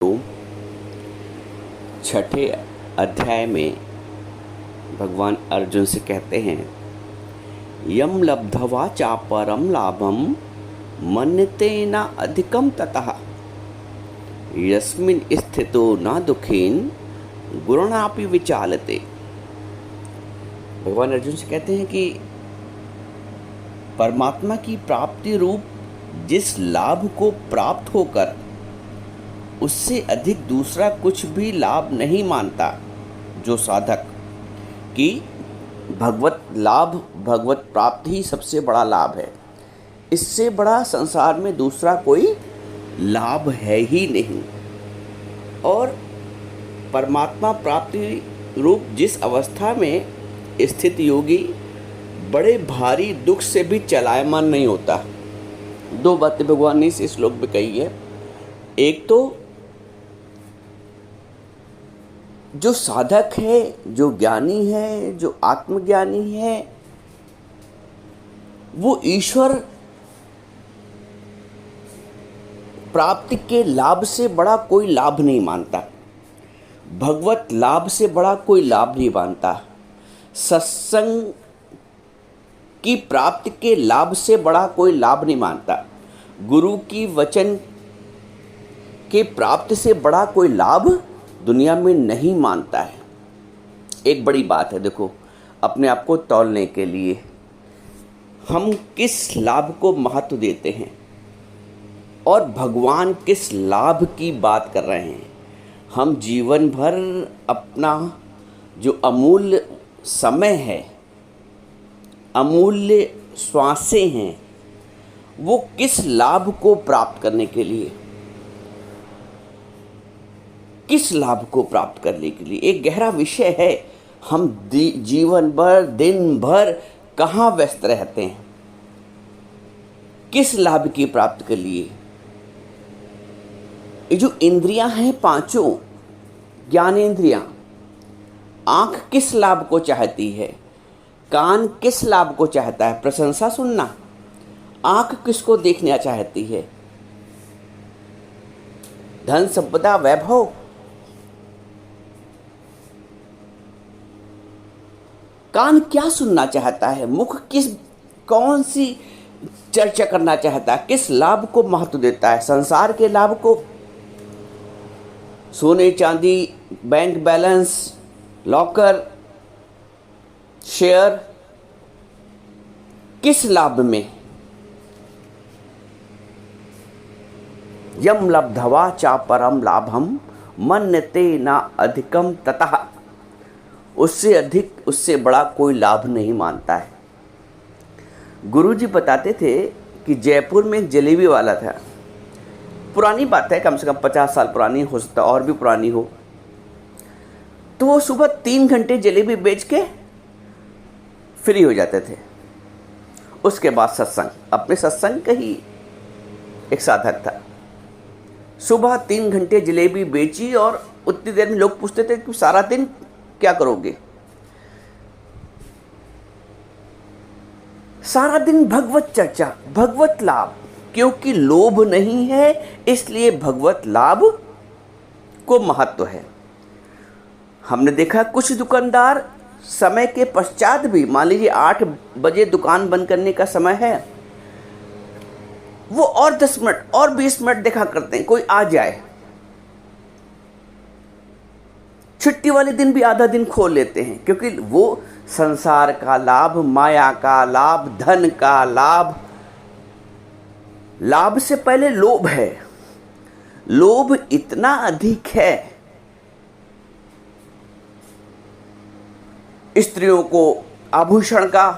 तो छठे अध्याय में भगवान अर्जुन से कहते हैं, यम लब्ध्वा चापरम लाभम मन्यते न अधिकम ततः यस्मिन् स्थितो न दुखेन गुरुणापि विचालते। भगवान अर्जुन से कहते हैं कि परमात्मा की प्राप्ति रूप जिस लाभ को प्राप्त होकर उससे अधिक दूसरा कुछ भी लाभ नहीं मानता जो साधक, कि भगवत लाभ भगवत प्राप्ति ही सबसे बड़ा लाभ है, इससे बड़ा संसार में दूसरा कोई लाभ है ही नहीं। और परमात्मा प्राप्ति रूप जिस अवस्था में स्थित योगी बड़े भारी दुख से भी चलायमान नहीं होता। दो बातें भगवान ने इस श्लोक में कही है। एक तो जो साधक है, जो ज्ञानी है, जो आत्मज्ञानी है, वो ईश्वर प्राप्ति के लाभ से बड़ा कोई लाभ नहीं मानता, भगवत लाभ से बड़ा कोई लाभ नहीं मानता, सत्संग की प्राप्ति के लाभ से बड़ा कोई लाभ नहीं मानता, गुरु की वचन के प्राप्ति से बड़ा कोई लाभ दुनिया में नहीं मानता है। एक बड़ी बात है, देखो, अपने आप को तौलने के लिए हम किस लाभ को महत्व देते हैं और भगवान किस लाभ की बात कर रहे हैं। हम जीवन भर अपना जो अमूल्य समय है, अमूल्य श्वासें हैं, वो किस लाभ को प्राप्त करने के लिए, किस लाभ को प्राप्त करने के लिए, एक गहरा विषय है। हम जीवन भर दिन भर कहाँ व्यस्त रहते हैं, किस लाभ की प्राप्ति के लिए। ये जो इंद्रियां हैं पांचों ज्ञानेंद्रियां, आंख किस लाभ को चाहती है, कान किस लाभ को चाहता है, प्रशंसा सुनना। आंख किसको देखना चाहती है, धन संपदा वैभव। कान क्या सुनना चाहता है, मुख कौन सी चर्चा करना चाहता है, किस लाभ को महत्व देता है, संसार के लाभ को, सोने चांदी, बैंक बैलेंस, लॉकर, शेयर, किस लाभ में। यम लब्ध्वा चापरम लाभम मन्यते न अधिकम ततः, उससे अधिक उससे बड़ा कोई लाभ नहीं मानता है। गुरुजी बताते थे कि जयपुर में एक जलेबी वाला था, पुरानी बात है, कम से कम 50 साल पुरानी, हो सकता और भी पुरानी हो। तो वो सुबह 3 घंटे जलेबी बेच के फ्री हो जाते थे। उसके बाद सत्संग, अपने सत्संग का ही एक साधक था। सुबह 3 घंटे जलेबी बेची और उतनी देर में लोग पूछते थे कि सारा दिन क्या करोगे। सारा दिन भगवत चर्चा, भगवत लाभ, क्योंकि लोभ नहीं है इसलिए भगवत लाभ को महत्व है। हमने देखा कुछ दुकानदार समय के पश्चात भी, मान लीजिए 8 बजे दुकान बंद करने का समय है, वो और 10 मिनट और 20 मिनट देखा करते हैं कोई आ जाए। छुट्टी वाले दिन भी आधा दिन खोल लेते हैं, क्योंकि वो संसार का लाभ, माया का लाभ, धन का लाभ, लाभ से पहले लोभ है। लोभ इतना अधिक है, स्त्रियों को आभूषण का,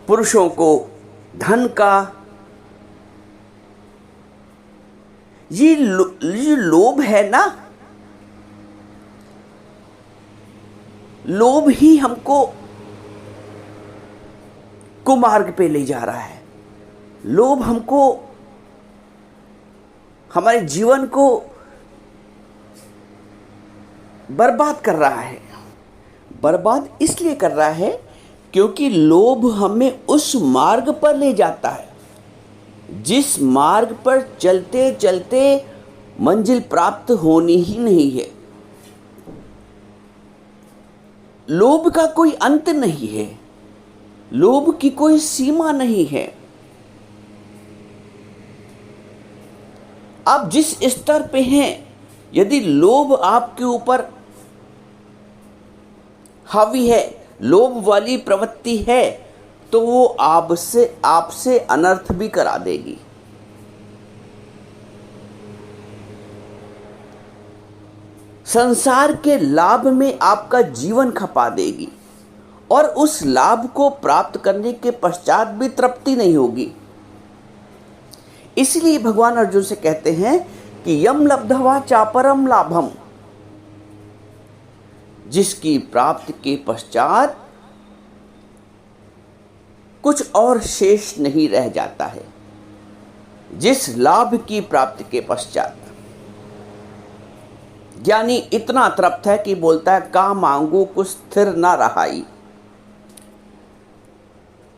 पुरुषों को धन का। ये लोभ है ना, लोभ ही हमको कुमार्ग पे ले जा रहा है। लोभ हमको, हमारे जीवन को बर्बाद कर रहा है। बर्बाद इसलिए कर रहा है क्योंकि लोभ हमें उस मार्ग पर ले जाता है जिस मार्ग पर चलते चलते मंजिल प्राप्त होनी ही नहीं है। लोभ का कोई अंत नहीं है, लोभ की कोई सीमा नहीं है। आप जिस स्तर पे हैं, यदि लोभ आपके ऊपर हावी है, लोभ वाली प्रवृत्ति है, तो वो आपसे अनर्थ भी करा देगी। संसार के लाभ में आपका जीवन खपा देगी और उस लाभ को प्राप्त करने के पश्चात भी तृप्ति नहीं होगी। इसलिए भगवान अर्जुन से कहते हैं कि यम लब्धवा चापरम लाभम, जिसकी प्राप्ति के पश्चात कुछ और शेष नहीं रह जाता है। जिस लाभ की प्राप्ति के पश्चात ज्ञानी इतना तृप्त है कि बोलता है का मांगू कुछ स्थिर ना रहाई।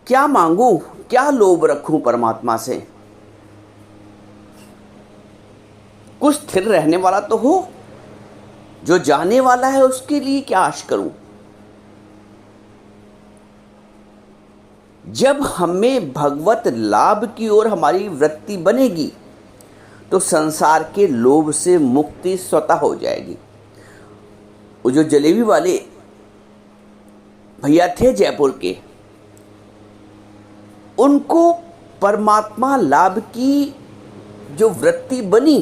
क्या मांगू, क्या लोभ रखूं परमात्मा से, कुछ स्थिर रहने वाला तो हो, जो जाने वाला है उसके लिए क्या आश करूं। जब हमें भगवत लाभ की ओर हमारी वृत्ति बनेगी तो संसार के लोभ से मुक्ति स्वतः हो जाएगी। वो जो जलेबी वाले भैया थे जयपुर के, उनको परमात्मा लाभ की जो वृत्ति बनी,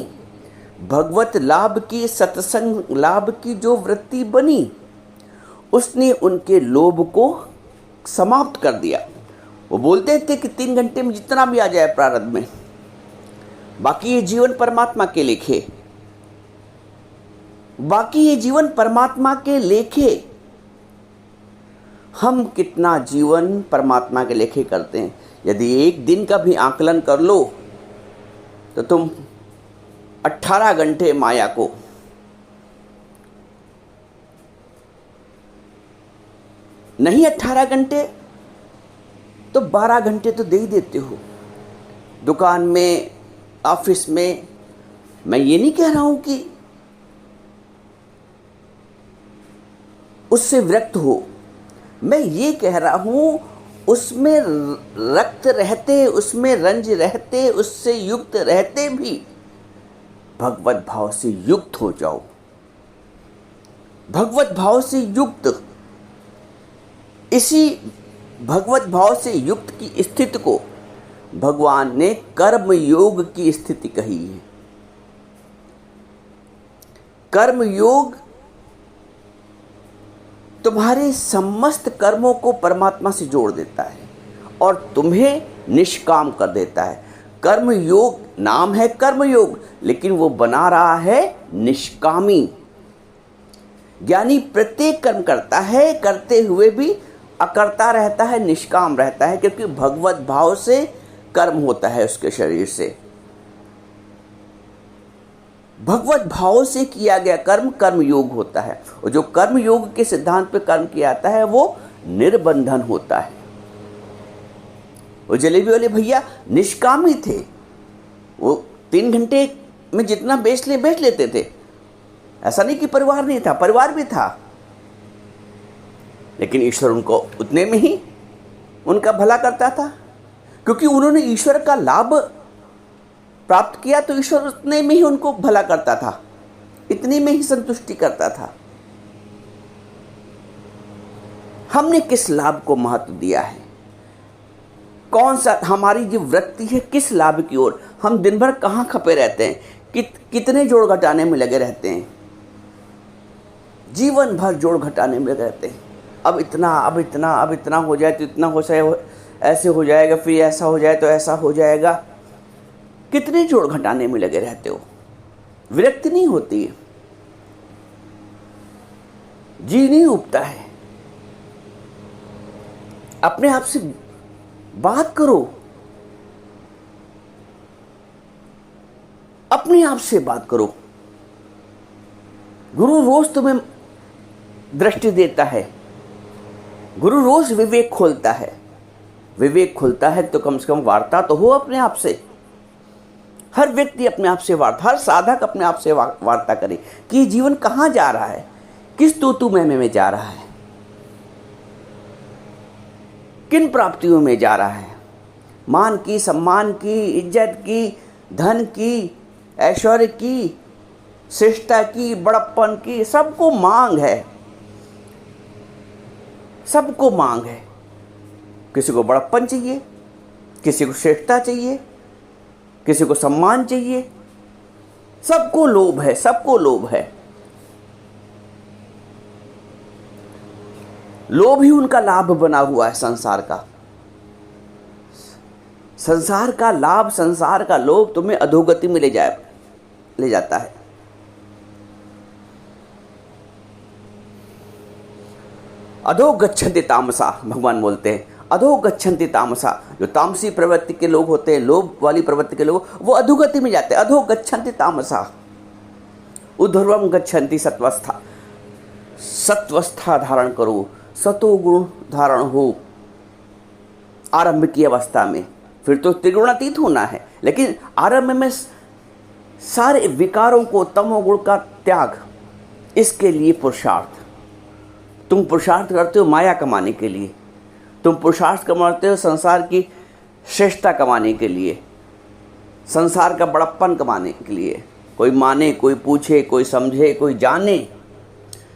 भगवत लाभ की, सत्संग लाभ की जो वृत्ति बनी, उसने उनके लोभ को समाप्त कर दिया। वो बोलते थे कि 3 घंटे में जितना भी आ जाए प्रारब्ध में, बाकी ये जीवन परमात्मा के लेखे, बाकी ये जीवन परमात्मा के लेखे। हम कितना जीवन परमात्मा के लेखे करते हैं? यदि एक दिन का भी आकलन कर लो तो तुम 18 घंटे माया को, नहीं 18 घंटे तो 12 घंटे तो दे ही देते हो दुकान में, ऑफिस में। मैं ये नहीं कह रहा हूं कि उससे विरक्त हो, मैं ये कह रहा हूं उसमें रक्त रहते, उसमें रंज रहते, उससे युक्त रहते भी भगवत भाव से युक्त हो जाओ। भगवत भाव से युक्त, इसी भगवत भाव से युक्त की स्थिति को भगवान ने कर्म योग की स्थिति कही है। कर्म योग तुम्हारे समस्त कर्मों को परमात्मा से जोड़ देता है और तुम्हें निष्काम कर देता है। कर्म योग नाम है कर्म योग, लेकिन वो बना रहा है निष्कामी। ज्ञानी प्रत्येक कर्म करता है, करते हुए भी अकर्ता रहता है, निष्काम रहता है, क्योंकि भगवत भाव से कर्म होता है उसके शरीर से। भगवत भाव से किया गया कर्म कर्म योग होता है, और जो कर्म योग के सिद्धांत पे कर्म किया जाता है वो निर्बंधन होता है। वो जलेबी वाले भैया निष्कामी थे, वो 3 घंटे में जितना बेच लेते थे। ऐसा नहीं कि परिवार नहीं था, परिवार भी था, लेकिन ईश्वर उनको उतने में ही उनका भला करता था, क्योंकि उन्होंने ईश्वर का लाभ प्राप्त किया तो ईश्वर उतने में ही उनको भला करता था, इतने में ही संतुष्टि करता था। हमने किस लाभ को महत्व दिया है? कौन सा हमारी जो वृत्ति है, किस लाभ की ओर? हम दिन भर कहाँ खपे रहते हैं, कितने जोड़ घटाने में लगे रहते हैं, जीवन भर जोड़ घटाने में लगे रहते हैं। अब इतना हो जाए तो इतना हो जाए, ऐसे हो जाएगा, फिर ऐसा हो जाए तो ऐसा हो जाएगा। कितने जोड़ घटाने में लगे रहते हो, विरक्ति नहीं होती है, जी नहीं उबता है। अपने आप से बात करो, अपने आप से बात करो। गुरु रोज तुम्हें दृष्टि देता है, गुरु रोज विवेक खोलता है। विवेक खुलता है तो कम से कम वार्ता तो हो अपने आप से। हर व्यक्ति अपने आप से वार्ता, हर साधक अपने आप से वार्ता करे कि ये जीवन कहाँ जा रहा है, किस तूतु में जा रहा है, किन प्राप्तियों में जा रहा है। मान की, सम्मान की, इज्जत की, धन की, ऐश्वर्य की, श्रेष्ठता की, बड़प्पन की, सबको मांग है, सबको मांग है। किसी को बड़प्पन चाहिए, किसी को श्रेष्ठता चाहिए, किसी को सम्मान चाहिए, सबको लोभ है, सबको लोभ है। लोभ ही उनका लाभ बना हुआ है संसार का। संसार का लाभ, संसार का लोभ तुम्हें अधोगति में ले जाता है। अधो गच्छन्ति तामसा, भगवान बोलते हैं अधो गच्छन्ति तामसा। जो तामसी प्रवृत्ति के लोग होते हैं, लोभ वाली प्रवृत्ति के लोग, वो अधोगति में जाते हैं। अधो गच्छन्ति तामसा ऊर्ध्वं गच्छन्ति सत्वस्था। सत्वस्था धारण करो, सतो गुण धारण हो आरंभ की अवस्था में। फिर तो त्रिगुणातीत होना है, लेकिन आरंभ में सारे विकारों को, तमोगुण का त्याग, इसके लिए पुरुषार्थ। तुम पुरुषार्थ करते हो माया कमाने के लिए, तुम पुरुषार्थ कमाते हो संसार की श्रेष्ठता कमाने के लिए, संसार का बड़प्पन कमाने के लिए। कोई माने, कोई पूछे, कोई समझे, कोई जाने।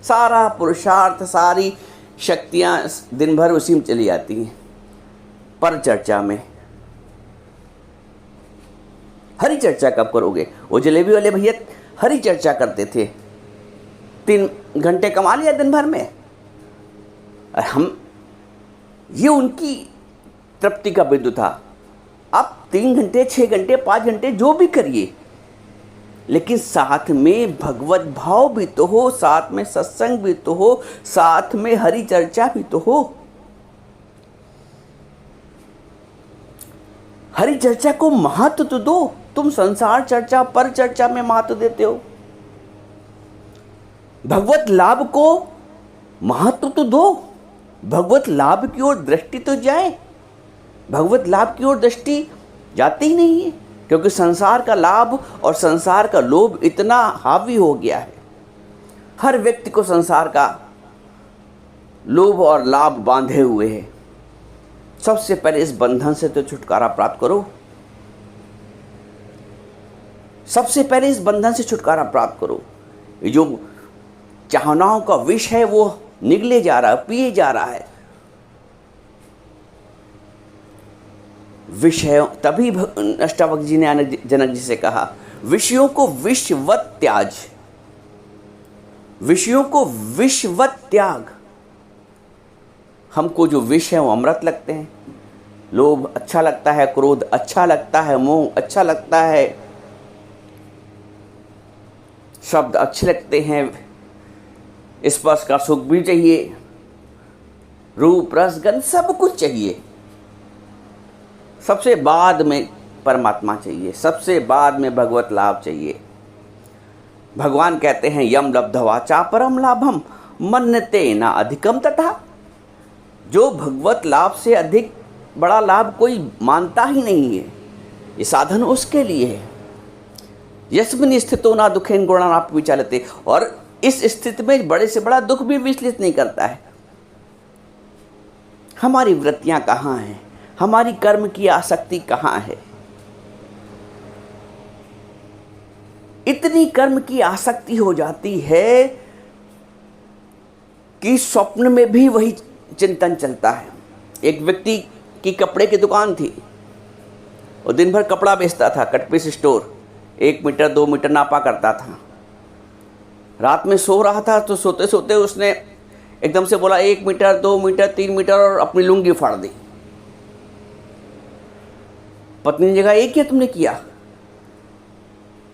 सारा पुरुषार्थ, सारी शक्तियाँ दिन भर उसी में चली जाती हैं, पर चर्चा में। हरी चर्चा कब करोगे? वो जलेबी वाले भैया हरी चर्चा करते थे, 3 घंटे कमा लिया दिन भर में। हम, ये उनकी तृप्ति का बिंदु था। आप 3 घंटे, 6 घंटे, 5 घंटे जो भी करिए, लेकिन साथ में भगवत भाव भी तो हो, साथ में सत्संग भी तो हो, साथ में हरि चर्चा भी तो हो। हरि चर्चा को महत्व तो दो। तुम संसार चर्चा, पर चर्चा में महत्व देते हो। भगवत लाभ को महत्व तो दो, भगवत लाभ की ओर दृष्टि तो जाए। भगवत लाभ की ओर दृष्टि जाती ही नहीं है, क्योंकि संसार का लाभ और संसार का लोभ इतना हावी हो गया है। हर व्यक्ति को संसार का लोभ और लाभ बांधे हुए है। सबसे पहले इस बंधन से तो छुटकारा प्राप्त करो। सबसे पहले इस बंधन से छुटकारा प्राप्त करो। ये जो चाहनाओं का विष है वो निगले जा रहा है, पिए जा रहा है। विषय, तभी अष्टावक्र जी ने जनक जी से कहा, विषयों को विषवत त्याज। विषयों को विषवत त्याग। हमको जो विष है वो अमृत लगते हैं। लोभ अच्छा लगता है, क्रोध अच्छा लगता है, मोह अच्छा लगता है, शब्द अच्छे लगते हैं, स्पर्श का सुख भी चाहिए, रूप रस गंध सब कुछ चाहिए। सबसे बाद में परमात्मा चाहिए, सबसे बाद में भगवत लाभ चाहिए। भगवान कहते हैं, यम लब्धवा चा परम लाभम मन्यते न अधिकम तथा। जो भगवत लाभ से अधिक बड़ा लाभ कोई मानता ही नहीं है। ये साधन उसके लिए है। यस्मिन् स्थितो ना दुखेन गुणानाप विचालते। और इस स्थिति में बड़े से बड़ा दुख भी विचलित नहीं करता है। हमारी वृत्तियां कहाँ हैं? हमारी कर्म की आसक्ति कहाँ है? इतनी कर्म की आसक्ति हो जाती है कि स्वप्न में भी वही चिंतन चलता है। एक व्यक्ति की कपड़े की दुकान थी, वो दिन भर कपड़ा बेचता था, cut piece store, 1 meter 2 meter नापा करता था। रात में सो रहा था तो सोते सोते उसने एकदम से बोला 1 मीटर 2 मीटर 3 मीटर, और अपनी लुंगी फाड़ दी। पत्नी ने कहा, ये क्या तुमने किया?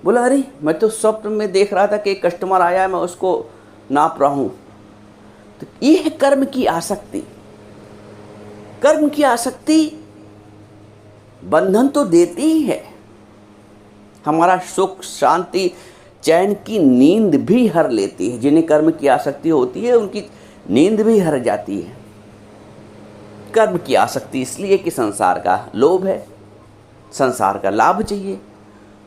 बोला, अरे मैं तो स्वप्न में देख रहा था कि एक कस्टमर आया है, मैं उसको नाप रहा हूं। तो ये है कर्म की आसक्ति। कर्म की आसक्ति बंधन तो देती ही है, हमारा सुख शांति चैन की नींद भी हर लेती है। जिन्हें कर्म की आसक्ति होती है उनकी नींद भी हर जाती है। कर्म की आसक्ति इसलिए कि संसार का लोभ है, संसार का लाभ चाहिए।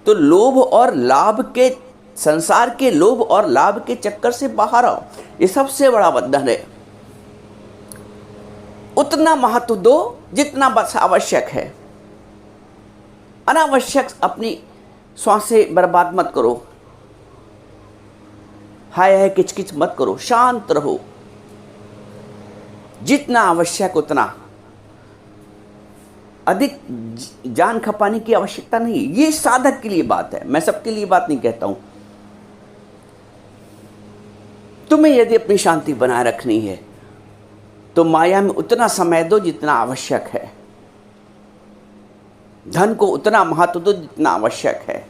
तो लोभ और लाभ के, संसार के लोभ और लाभ के चक्कर से बाहर आओ। ये सबसे बड़ा बंधन है। उतना महत्व दो जितना बस आवश्यक है। अनावश्यक अपनी श्वासें बर्बाद मत करो, हाय हाय किचकिच मत करो, शांत रहो। जितना आवश्यक उतना, अधिक जान खपाने की आवश्यकता नहीं। ये साधक के लिए बात है, मैं सबके लिए बात नहीं कहता हूं। तुम्हें यदि अपनी शांति बनाए रखनी है तो माया में उतना समय दो जितना आवश्यक है, धन को उतना महत्व दो जितना आवश्यक है।